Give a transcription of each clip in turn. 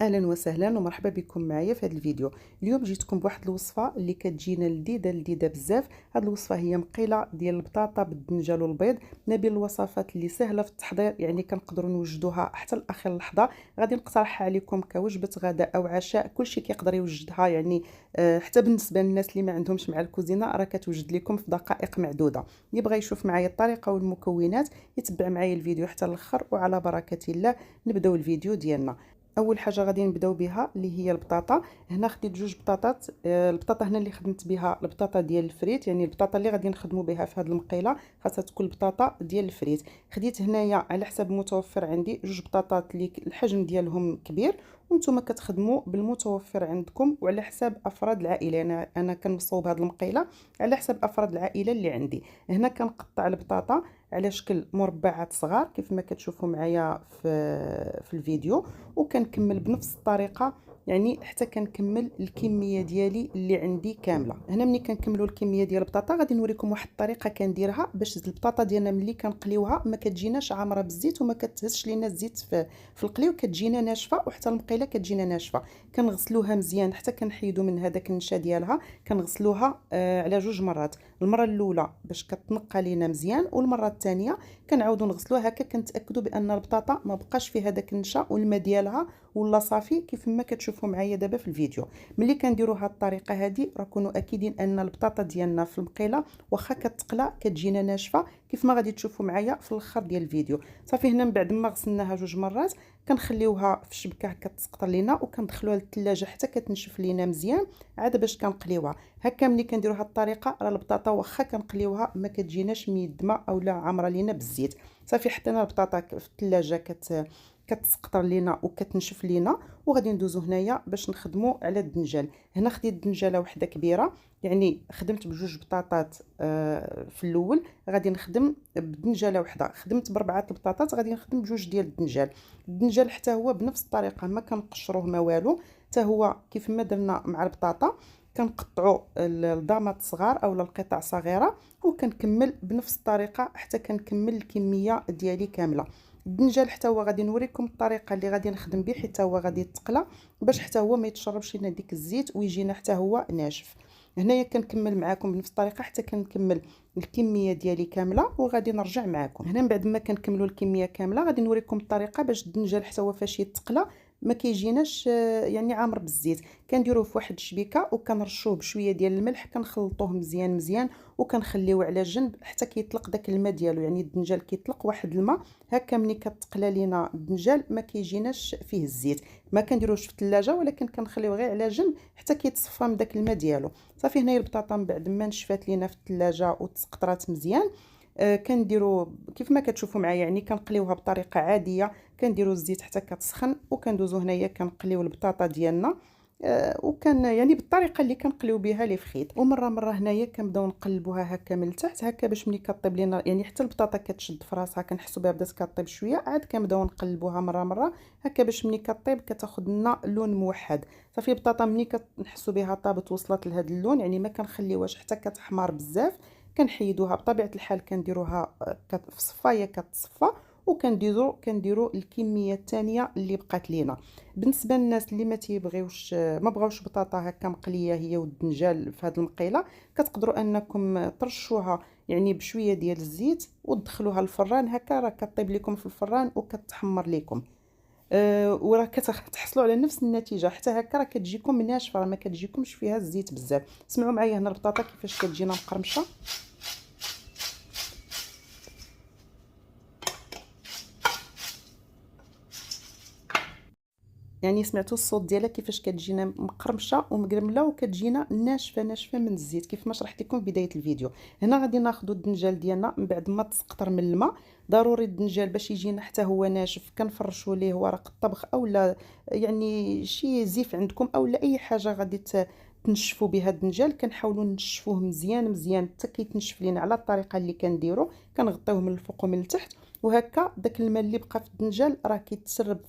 اهلا وسهلا ومرحبا بكم معايا في هذا الفيديو. اليوم جيتكم بواحد الوصفه اللي كتجينا لذيذه بزاف. هذه الوصفه هي مقيله ديال البطاطا بالدنجال والبيض، ما بين الوصفات اللي سهله في التحضير، يعني كنقدروا نوجدوها حتى لاخر لحظه. غادي نقترحها عليكم كوجبه غداء او عشاء، كلشي كيقدر يوجدها يعني. حتى بالنسبه للناس اللي ما عندهمش مع الكوزينه راه كتوجد لكم في دقائق معدوده. اللي بغى يشوف معايا الطريقه والمكونات يتبع معايا الفيديو حتى الاخر، وعلى بركه الله نبداو الفيديو ديالنا. اول حاجه غادي نبداو بها اللي هي البطاطا. هنا خديت جوج بطاطات. البطاطا هنا اللي خدمت بها البطاطا ديال الفريت، يعني البطاطا اللي غادي نخدموا بها في هذه المقيله خاصها تكون بطاطا ديال الفريت. خديت هنايا على حسب المتوفر عندي جوج بطاطات اللي الحجم ديالهم كبير، وانتم كتخدموا بالمتوفر عندكم وعلى حساب افراد العائله. انا كنصوب هذه المقيله على حسب افراد العائله اللي عندي. هنا كنقطع البطاطا على شكل مربعات صغار كيف ما كتشوفوا معايا في الفيديو، وكنكمل بنفس الطريقه يعني حتى كنكمل الكميه ديالي اللي عندي كامله. هنا ملي كنكملوا الكميه ديال البطاطا غادي نوريكم واحد الطريقه كنديرها باش البطاطا ديالنا ملي كنقليوها ما كتجيناش عامره بالزيت وما كتهزش لينا الزيت في القليو، كتجينا ناشفه، وحتى المقيله كتجينا ناشفه. كنغسلوها مزيان حتى كنحيدوا من هذاك النشا ديالها. كنغسلوها على جوج مرات، المره الاولى باش كتنقى لينا مزيان، والمره الثانيه كنعاودوا نغسلوها هكا كنتاكدوا بان البطاطا ما بقاش فيها داك النشا والماء ديالها ولا صافي كيف ما كتشوفوا معايا دابا في الفيديو. ملي كنديروا هذه الطريقه هذه راه كونوا اكيدين ان البطاطا ديالنا في المقيله واخا كتقلى كتجينا ناشفه كيف ما غادي تشوفوا معايا في الاخر ديال الفيديو. صافي هنا من بعد ما غسلناها جوج مرات كنخليوها في الشبكه هكا تسقط لينا، وكندخلوها للثلاجه حتى كتنشف لينا مزيان عاد باش كنقليوها. هكا ملي كنديروا هذه الطريقه راه البطاطا واخا كنقليوها ما كتجيناش ميدمه اولا عامره لينا بالزيت. صافي حطينا البطاطا في الثلاجه كتسقطر لينا وكتنشف لينا، وغادي ندوزو هنايا باش نخدمو على الدنجال. هنا خديت دنجاله وحده كبيره، يعني خدمت بجوج بطاطات في الاول، غادي نخدم بدنجاله وحده. خدمت بربعه البطاطات غادي نخدم بجوج ديال الدنجال. الدنجال حتى هو بنفس الطريقه ما كنقشروه ما والو، حتى هو كيف ما درنا مع البطاطا كنقطعوا الضامات صغار اولا القطع صغيره، وكنكمل بنفس الطريقه حتى كنكمل الكميه ديالي كامله. الدنجال حتى هو غادي نوريكم الطريقه اللي غادي نخدم به حتى هو غادي يتقلى باش حتى هو ما يتشربش لنا ديك الزيت ويجينا حتى هو ناشف. هنايا كنكمل معكم بنفس الطريقه حتى كنكمل الكميه ديالي كامله، وغادي نرجع معكم هنا من بعد ما كنكملوا الكميه كامله. غادي نوريكم الطريقه باش الدنجال حتى هو فاش يتقلى ما كيجيناش يعني عامر بالزيت. كنديروه في واحد الشبيكه وكنرشوه بشويه ديال الملح، كنخلطوه مزيان مزيان وكنخليوه على جنب حتى كيطلق داك الماء ديالو. يعني الدنجال كيطلق واحد الماء هكا ملي كتقلى لينا الدنجال ما كيجيناش فيه الزيت. ما كنديروش في الثلاجه ولكن كنخليوه غير على جنب حتى كيتصفى من داك الماء ديالو. صافي هنايا البطاطا من بعد ما نشفات لينا في الثلاجه وتسقطرات مزيان كنديروا كيف ما كتشوفوا معايا، يعني كنقليوها بطريقه عاديه. كنديروا الزيت حتى كتسخن وكندوزو هنايا كنقليو البطاطا ديالنا. وكان يعني بالطريقه اللي كنقليو بها لي فخيط، ومره هنايا كنبداو نقلبوها هكا من التحت هكا باش ملي كطيب لينا يعني حتى البطاطا كتشد في راسها كنحسوا بها بدات كطيب شويه، عاد كنبداو نقلبوها مره هكا باش ملي كطيب كتاخذ لنا لون موحد. صافي البطاطا ملي كنحسوا بها طابت وصلت لهذا اللون، يعني ما كنخليوهاش حتى كتحمر بزاف، كنحيدوها بطبيعه الحال كنديروها في صفايه كتصفى، وكنديروا الكميه الثانيه اللي بقات لينا. بالنسبه للناس اللي ما بغاوش بطاطا هكا مقليه هي والدنجال في هذه المقيله، كتقدروا انكم ترشوها يعني بشويه ديال الزيت وتدخلوها الفران هكا راه كطيب لكم في الفران وكتحمر لكم. وراه كتحصلوا على نفس النتيجه حتى هكا راه كتجيكم ناشفه، راه ما كتجيكمش فيها الزيت بزاف. سمعوا معايا هنا البطاطا كيفاش كتجينا مقرمشه. يعني سمعتوا الصوت ديالها كيفاش كتجينا مقرمشه ومقرمله وكتجينا ناشفه من الزيت كيف ما شرحت لكم في بدايه الفيديو. هنا غادي ناخذوا الدنجال ديالنا من بعد ما تسقطر من الماء. ضروري الدنجال باش يجينا حتى هو ناشف كنفرشوا ليه ورق الطبخ اولا يعني شي زيف عندكم اولا اي حاجه غادي تنشفوا بها الدنجال. كنحاولوا نشفوه مزيان حتى كيتنشف لينا على الطريقه اللي كنديروا. كنغطيوه من الفوق ومن التحت، وهكا داك الماء اللي بقى في الدنجال راه كيتسرب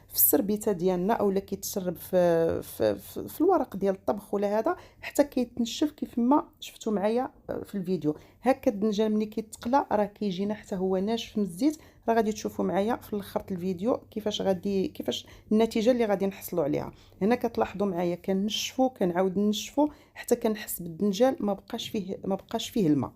في السربيته ديالنا اولا كيتسرب في الورق ديال الطبخ ولا هذا حتى كيتنشف كيف ما شفتوا معايا في الفيديو. هكا الدنجال ملي كيتقلى راه كيجينا حتى هو ناشف من الزيت، راه غادي تشوفوا معايا في الاخر الفيديو كيفاش النتيجه اللي غادي نحصلوا عليها. هنا كتلاحظوا معايا كنشفوا كنعاود نشفوا حتى كنحس بالدنجال ما بقاش فيه الماء.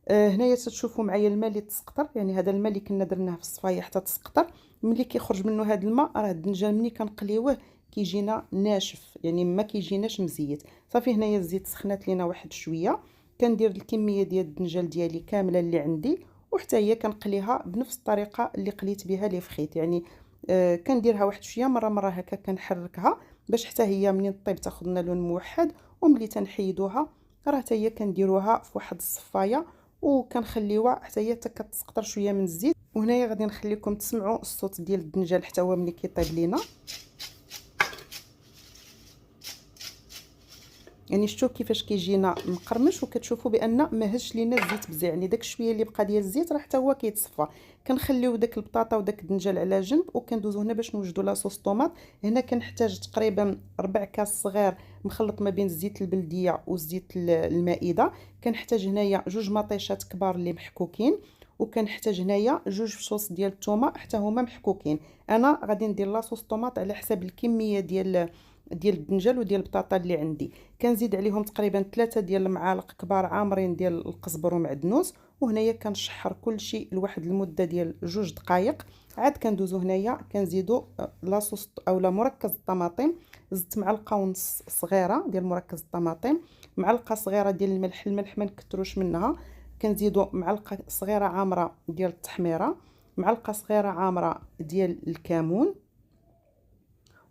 هنايا تشوفوا معايا الماء اللي تسقطر، يعني هذا الماء اللي كنا درناه في الصفايه حتى تسقطر. ملي كيخرج منه هذا الماء راه الدنجال ملي كنقليوه كيجينا ناشف، يعني ما كيجيناش مزيت. صافي هنايا الزيت سخنات لينا واحد شويه، كندير الكميه ديال الدنجال ديالي كامله اللي عندي، وحتى هي كنقليها بنفس الطريقه اللي قليت بها لي فخيت. يعني كنديرها واحد شويه مره هكا كنحركها باش حتى هي منين طيب تاخذ لنا لون موحد. وملي تنحيدوها راه حتى هي كنديروها في واحد الصفايه وكنخليوها حتى هي كتسقطر شويه من الزيت. وهنايا غادي نخليكم تسمعوا الصوت ديال الدنجال حتى هو ملي كيطيب لينا. يعني شفتوا كيفاش كيجينا مقرمش، وكتشوفوا بان ما هزش لينا الزيت بزاف، يعني داك شويه اللي بقى ديال الزيت راه حتى هو كيتصفى. كنخليو داك البطاطا وداك الدنجال على جنب، وكندوزو هنا باش نوجدوا لاصوص طوماط. هنا كنحتاج تقريبا 4 كاس صغير مخلط ما بين الزيت البلديه وزيت المائده. كنحتاج هنايا 2 مطيشات كبار اللي محكوكين، وكنحتاج هنايا 2 فصوص ديال الثومه حتى هما محكوكين. انا غادي ندير لاصوص طوماط على حساب الكميه ديال الدنجال وديال البطاطا اللي عندي. كنزيد عليهم تقريبا 3 ديال المعالق كبار عامرين ديال القزبر ومعدنوس. وهنايا كنشحر كل شيء لواحد المده ديال 2 دقائق. عاد كندوزو هنايا كنزيدو لاصوص اولا مركز الطماطم. زدت معلقه ونص صغيره ديال مركز الطماطم، معلقه صغيره ديال الملح ما نكثروش منها. كنزيدو معلقه صغيره عامره ديال التحميره، معلقه صغيره عامره ديال الكمون،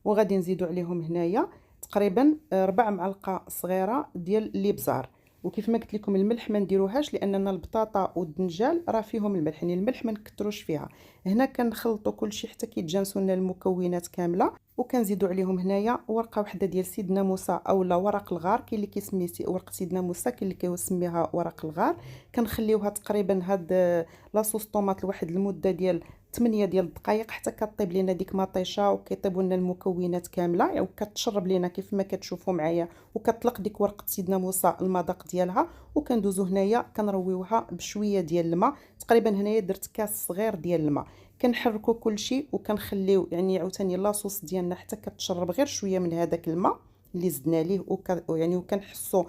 وغادي نزيدو عليهم هنايا تقريبا 4 معالق صغيره ديال الابزار. وكيف ما قلت لكم الملح ما نديروهاش لاننا البطاطا والدنجال راه فيهم الملح، يعني الملح ما نكثروش فيها. هنا كنخلطوا كلشي حتى كيتجانسوا لنا المكونات كامله. وكنزيدو عليهم هنايا ورقه واحده ديال سيدنا موسى اولا ورق الغار، كاين اللي كيسميه ورقه سيدنا موسى، كاين اللي كيسميها ورق الغار. كنخليوها تقريبا هاد لاصوص طوماط لواحد المده ديال 8 ديال الدقائق حتى كطيب لينا ديك مطيشه وكيطيبوا لنا المكونات كامله، يعني وكتشرب لينا كيف ما كتشوفوا معايا، وكطلق ديك ورقه سيدنا موسى المذاق ديالها. وكندوزو هنايا كنرويوها بشويه ديال الماء، تقريبا هنايا درت كاس صغير ديال الماء. كنحركوا كلشي وكنخليو يعني عاوتاني لاصوص ديالنا حتى كتشرب غير شويه من هذاك الماء اللي زدنا ليه. يعني وكنحسوا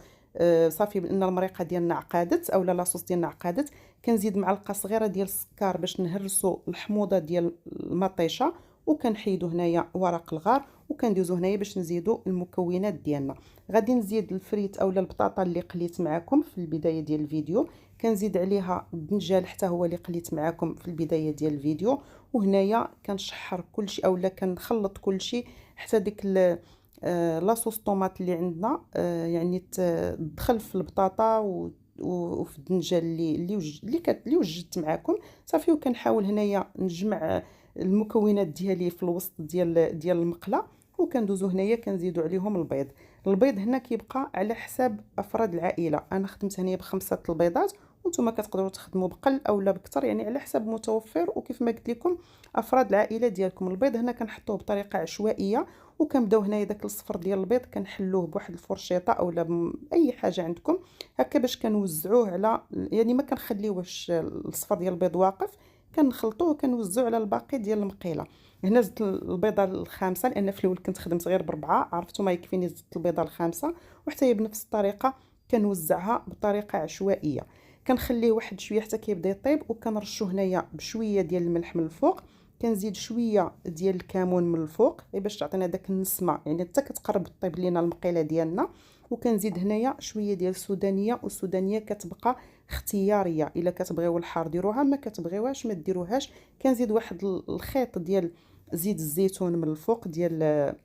صافي بان المريقه ديالنا عقادت اولا لاصوص ديالنا عقادت. كنزيد معلقه صغيره ديال السكر باش نهرسوا الحموضه ديال المطيشه. وكنحيدو هنايا ورق الغار، وكندوزو هنايا باش نزيدو المكونات ديالنا. غادي نزيد الفريت اولا البطاطا اللي قليت معكم في البدايه ديال الفيديو، كنزيد عليها الدنجال حتى هو اللي قليت معكم في البدايه ديال الفيديو. وهنايا كنشحر كلشي اولا كنخلط كلشي حتى ديك لاصوص طوماط اللي عندنا يعني تدخل في البطاطا وفي الدنجال اللي وجدت معكم. صافي وكنحاول هنايا نجمع المكونات ديالي في الوسط ديال المقله. وكندوزو هنايا كنزيدو عليهم البيض هنا كيبقى على حساب افراد العائله. انا خدمت هنايا ب5 البيضات، وانتم كتقدروا تخدموا بقل اولا بكثر، يعني على حسب متوفر. وكيف ما قلت لكم افراد العائله ديالكم. البيض هنا كنحطوه بطريقه عشوائيه، وكنبداو هنايا داك الصفر ديال البيض كنحلوه بواحد الفرشيطه اولا باي حاجه عندكم هكا باش كنوزعوه على، يعني ما كنخليوش الصفر ديال البيض واقف، كنخلطوه وكنوزعوه على الباقي ديال المقيله. هنا زدت البيضه الخامسه لان في الاول كنت خدمت غير ب4، عرفتوا ما يكفيني زدت البيضه الخامسه. وحتى هي بنفس الطريقه كنوزعها بطريقه عشوائيه. كنخليه واحد شويه حتى كيبدا يطيب، وكنرشو هنايا بشويه ديال الملح من الفوق. كنزيد شويه ديال الكمون من الفوق باش تعطينا داك النسمه، يعني حتى كتقرب طيب لينا المقيله ديالنا. وكنزيد هنايا شويه ديال السودانيه، والسودانيه كتبقى اختياريه، الا كتبغيو الحار ديروها، ما كتبغيوهاش ما ديروهاش. كنزيد واحد الخيط ديال زيت الزيتون من الفوق ديال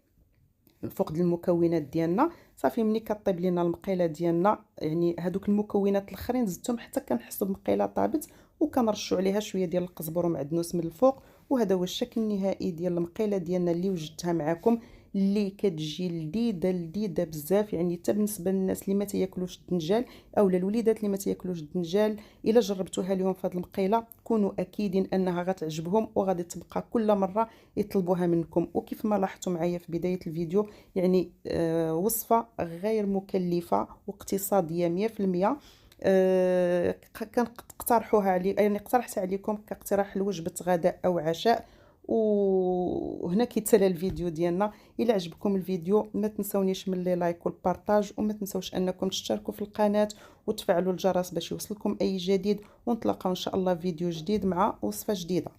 المكونات ديالنا. صافي ملي كطيب لينا المقيله ديالنا، يعني هذوك المكونات الاخرين زدتهم حتى كنحسوا بمقيله طابت، وكنرشوا عليها شويه ديال القزبر ومعدنوس من الفوق. وهذا هو الشكل النهائي ديال المقيله ديالنا اللي وجدتها معكم، اللي كتجي لذيذه بزاف. يعني حتى بالنسبه للناس اللي ما تياكلوش الدنجال اولا الوليدات اللي ما تياكلوش الدنجال، الا جربتوها اليوم في هذه المقيله كونوا اكيدين انها غتعجبهم وغادي تبقى كل مره يطلبوها منكم. وكيف ما لاحظتوا معايا في بدايه الفيديو، يعني وصفه غير مكلفه واقتصاديه 100%. كنقترحوها يعني اقترحتها عليكم كاقتراح لوجبه غداء او عشاء. وهنا كيتسالى الفيديو ديالنا. الى عجبكم الفيديو ما تنسونيش من لي لايك والبارطاج، وما تنسوش انكم تشتركوا في القناه وتفعلوا الجرس باش يوصلكم اي جديد، ونتلاقاو ان شاء الله فيديو جديد مع وصفه جديده.